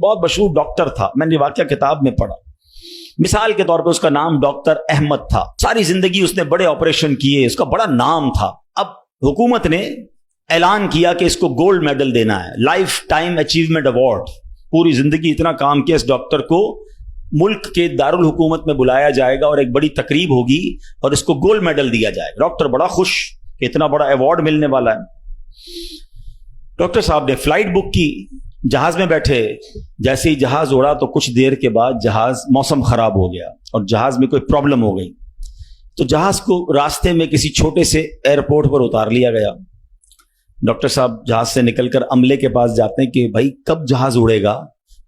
بہت مشہور ڈاکٹر تھا، میں نے واقعہ کتاب میں پڑھا. مثال کے طور پہ اس کا نام ڈاکٹر احمد تھا. ساری زندگی اس نے بڑے آپریشن کیے، اس کا بڑا نام تھا. اب حکومت نے اعلان کیا کہ اس کو گولڈ میڈل دینا ہے، لائف ٹائم اچیومنٹ ایوارڈ. پوری زندگی اتنا کام کیا اس ڈاکٹر کو ملک کے دارالحکومت میں بلایا جائے گا اور ایک بڑی تقریب ہوگی اور اس کو گولڈ میڈل دیا جائے گا. ڈاکٹر بڑا خوش کہ اتنا بڑا ایوارڈ ملنے والا ہے. ڈاکٹر صاحب نے فلائٹ بک کی، جہاز میں بیٹھے. جیسے ہی جہاز اڑا تو کچھ دیر کے بعد موسم خراب ہو گیا اور جہاز میں کوئی پرابلم ہو گئی. تو جہاز کو راستے میں کسی چھوٹے سے ایئرپورٹ پر اتار لیا گیا. ڈاکٹر صاحب جہاز سے نکل کر عملے کے پاس جاتے ہیں کہ بھائی کب جہاز اڑے گا،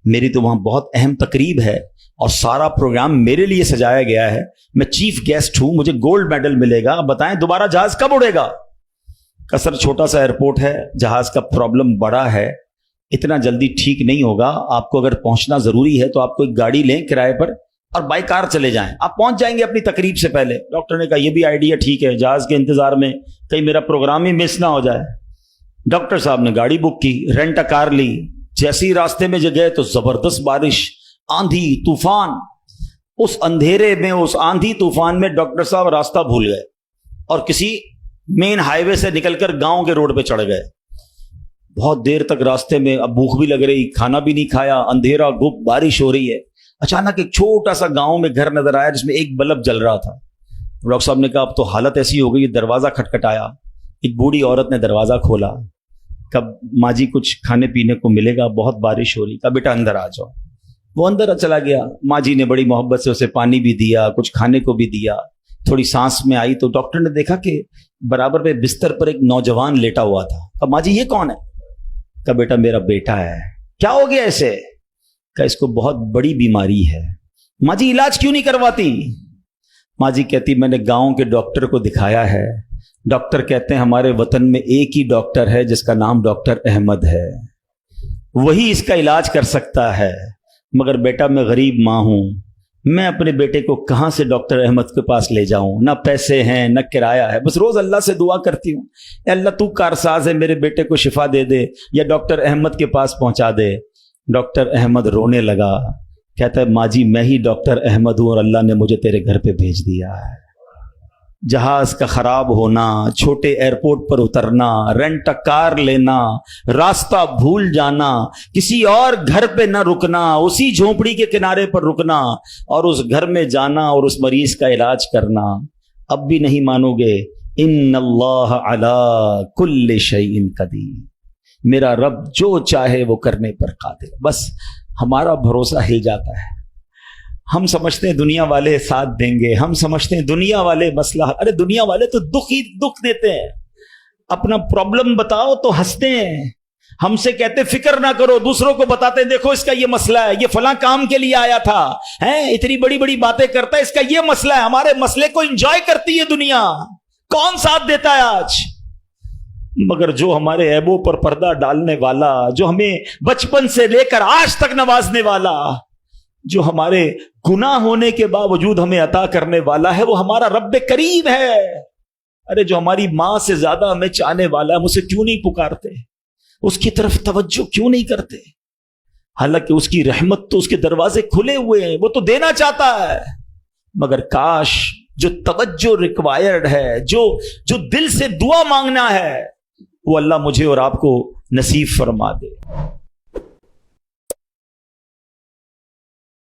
میری تو وہاں بہت اہم تقریب ہے اور سارا پروگرام میرے لیے سجایا گیا ہے، میں چیف گیسٹ ہوں، مجھے گولڈ میڈل ملے گا، بتائیں دوبارہ جہاز کب اڑے گا. کثر چھوٹا سا ایئرپورٹ ہے، جہاز کا پرابلم بڑا ہے، اتنا جلدی ٹھیک نہیں ہوگا. آپ کو اگر پہنچنا ضروری ہے تو آپ کو ایک گاڑی لیں کرائے پر اور بائی کار چلے جائیں، آپ پہنچ جائیں گے اپنی تقریب سے پہلے. ڈاکٹر نے کہا یہ بھی آئیڈیا ٹھیک ہے، جہاز کے انتظار میں کہیں میرا پروگرام ہی مس نہ ہو جائے. ڈاکٹر صاحب نے گاڑی بک کی، رینٹ ا کار لی. جیسے ہی راستے میں گئے تو زبردست بارش، آندھی طوفان. اس اندھیرے میں، اس آندھی طوفان میں ڈاکٹر صاحب راستہ بھول گئے اور کسی مین ہائی وے سے نکل کر گاؤں کے روڈ پہ چڑھ گئے. بہت دیر تک راستے میں، اب بھوک بھی لگ رہی، کھانا بھی نہیں کھایا، اندھیرا گپ، بارش ہو رہی ہے. اچانک ایک چھوٹا سا گاؤں میں گھر نظر آیا جس میں ایک بلب جل رہا تھا. ڈاکٹر صاحب نے کہا اب تو حالت ایسی ہو گئی، دروازہ کھٹکھٹایا. ایک بوڑھی عورت نے دروازہ کھولا. کب ماں جی کچھ کھانے پینے کو ملے گا، بہت بارش ہو رہی. کہا بیٹا اندر آ جاؤ. وہ اندر چلا گیا. ماں جی نے بڑی محبت سے اسے پانی بھی دیا، کچھ کھانے کو بھی دیا. تھوڑی سانس میں آئی تو ڈاکٹر نے دیکھا کہ برابر پہ بستر پر ایک نوجوان لیٹا ہوا تھا. کہا ماں جی یہ کون ہے؟ کہا بیٹا میرا بیٹا ہے. کیا ہو گیا اسے؟ کہا اس کو بہت بڑی بیماری ہے. ماں جی علاج کیوں نہیں کرواتی؟ ماں جی کہتی میں نے گاؤں کے ڈاکٹر کو دکھایا ہے، ڈاکٹر کہتے ہیں ہمارے وطن میں ایک ہی ڈاکٹر ہے جس کا نام ڈاکٹر احمد ہے، وہی اس کا علاج کر سکتا ہے. مگر بیٹا میں غریب ماں ہوں، میں اپنے بیٹے کو کہاں سے ڈاکٹر احمد کے پاس لے جاؤں؟ نہ پیسے ہیں نہ کرایہ ہے. بس روز اللہ سے دعا کرتی ہوں اے اللہ تو کارساز ہے، میرے بیٹے کو شفا دے دے یا ڈاکٹر احمد کے پاس پہنچا دے. ڈاکٹر احمد رونے لگا. کہتا ہے ماں جی میں ہی ڈاکٹر احمد ہوں اور اللہ نے مجھے تیرے گھر پہ بھیج دیا ہے. جہاز کا خراب ہونا، چھوٹے ایئرپورٹ پر اترنا، رینٹ ا کار لینا، راستہ بھول جانا، کسی اور گھر پہ نہ رکنا، اسی جھونپڑی کے کنارے پر رکنا اور اس گھر میں جانا اور اس مریض کا علاج کرنا. اب بھی نہیں مانو گے؟ ان اللہ علی کل شیء قدیر، میرا رب جو چاہے وہ کرنے پر قادر. بس ہمارا بھروسہ ہل جاتا ہے. ہم سمجھتے ہیں دنیا والے ساتھ دیں گے، ہم سمجھتے ہیں دنیا والے مسئلہ، ارے دنیا والے تو دکھ ہی دکھ دیتے ہیں. اپنا پرابلم بتاؤ تو ہنستے ہیں، ہم سے کہتے فکر نہ کرو، دوسروں کو بتاتے ہیں دیکھو اس کا یہ مسئلہ ہے، یہ فلاں کام کے لیے آیا تھا، اتنی بڑی بڑی باتیں کرتا ہے، اس کا یہ مسئلہ ہے. ہمارے مسئلے کو انجوائے کرتی ہے دنیا، کون ساتھ دیتا ہے آج؟ مگر جو ہمارے عیبوں پر پردہ ڈالنے والا، جو ہمیں بچپن سے لے کر آج تک نوازنے والا، جو ہمارے گناہ ہونے کے باوجود ہمیں عطا کرنے والا ہے، وہ ہمارا رب کریم ہے. ارے جو ہماری ماں سے زیادہ ہمیں چاہنے والا ہے، ہم اسے کیوں نہیں پکارتے؟ اس کی طرف توجہ کیوں نہیں کرتے؟ حالانکہ اس کی رحمت تو اس کے دروازے کھلے ہوئے ہیں، وہ تو دینا چاہتا ہے. مگر کاش جو توجہ ریکوائرڈ ہے، جو دل سے دعا مانگنا ہے، وہ اللہ مجھے اور آپ کو نصیب فرما دے.